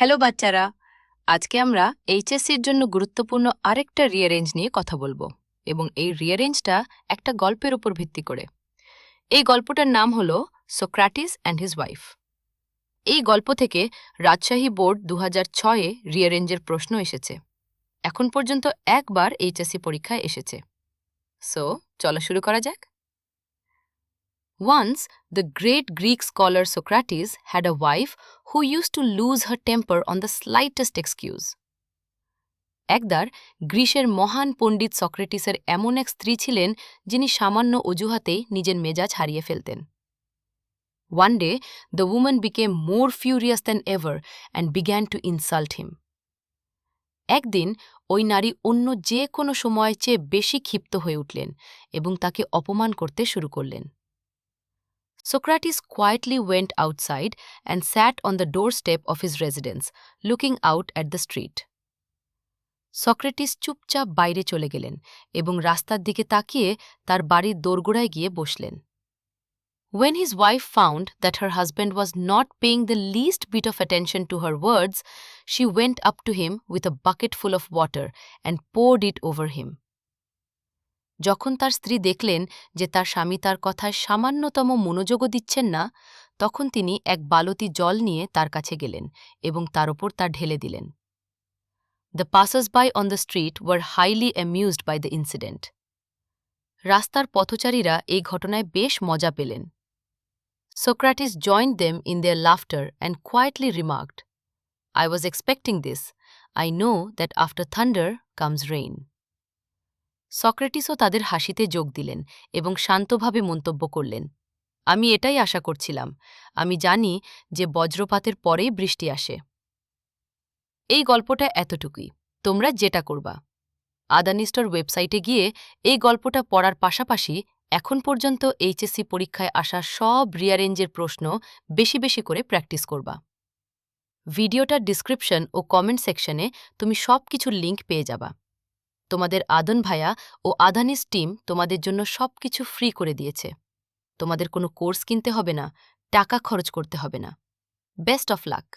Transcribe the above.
Hello বাচ্চারা, আজকে আমরা এইচএসসির জন্য গুরুত্বপূর্ণ আরেকটা রিঅ্যারেঞ্জ নিয়ে কথা বলবো এবং এই রিঅ্যারেঞ্জটা একটা গল্পের উপর ভিত্তি করে। এই গল্পটার নাম হলো সোক্রাটিস অ্যান্ড হিজ ওয়াইফ। এই গল্প থেকে রাজশাহী বোর্ড 2006-এ রিঅ্যারেঞ্জের প্রশ্ন এসেছে। এখন পর্যন্ত একবার এইচএসসি পরীক্ষায় এসেছে। সো চলো শুরু করা যাক। Once, the great Greek scholar Socrates had a wife who used to lose her temper on the slightest excuse. একদার গ্রীসের মহান পণ্ডিত সক্রেটিসের এমন এক স্ত্রী ছিলেন যিনি সামান্য অজুহাতেই নিজের মেজাজ হারিয়ে ফেলতেন। One day, the woman became more furious than ever and began to insult him. একদিন ওই নারী অন্য যে কোনো সময়ের চেয়ে বেশি ক্ষিপ্ত হয়ে উঠলেন এবং তাকে অপমান করতে শুরু করলেন। Socrates quietly went outside and sat on the doorstep of his residence, looking out at the street. Socrates চুপচাপ বাইরে চলে গেলেন এবং রাস্তার দিকে তাকিয়ে তার বাড়ির দোরগোড়ায় গিয়ে বসলেন। When his wife found that her husband was not paying the least bit of attention to her words, she went up to him with a bucket full of water and poured it over him. যখন তার স্ত্রী দেখলেন যে তার স্বামী তার কথায় সামান্যতম মনোযোগও দিচ্ছেন না, তখন তিনি এক বালতি জল নিয়ে তার কাছে গেলেন এবং তার ওপর তা ঢেলে দিলেন। The passers-by on the street were highly amused by the incident. রাস্তার পথচারীরা এই ঘটনায় বেশ মজা পেলেন। Socrates joined them in their laughter and quietly remarked, "I was expecting this. I know that after thunder comes rain." সক্রেটিসও তাদের হাসিতে যোগ দিলেন এবং শান্তভাবে মন্তব্য করলেন, "আমি এটাই আশা করছিলাম। আমি জানি যে বজ্রপাতের পরেই বৃষ্টি আসে।" এই গল্পটা এতটুকুই। তোমরা যেটা করবা, আদানিস্টোর ওয়েবসাইটে গিয়ে এই গল্পটা পড়ার পাশাপাশি এখন পর্যন্ত এইচএসসি পরীক্ষায় আসা সব রিঅ্যারেঞ্জের প্রশ্ন বেশি বেশি করে প্র্যাকটিস করবা। ভিডিওটার ডিসক্রিপশন ও কমেন্ট সেকশনে তুমি সব কিছুর লিঙ্ক পেয়ে যাবা। তোমাদের আদন ভাইয়া ও আদানিস টিম তোমাদের জন্য সব কিছু ফ্রি করে দিয়েছে। তোমাদের কোনো কোর্স কিনতে হবে না, টাকা খরচ করতে হবে না। Best of luck.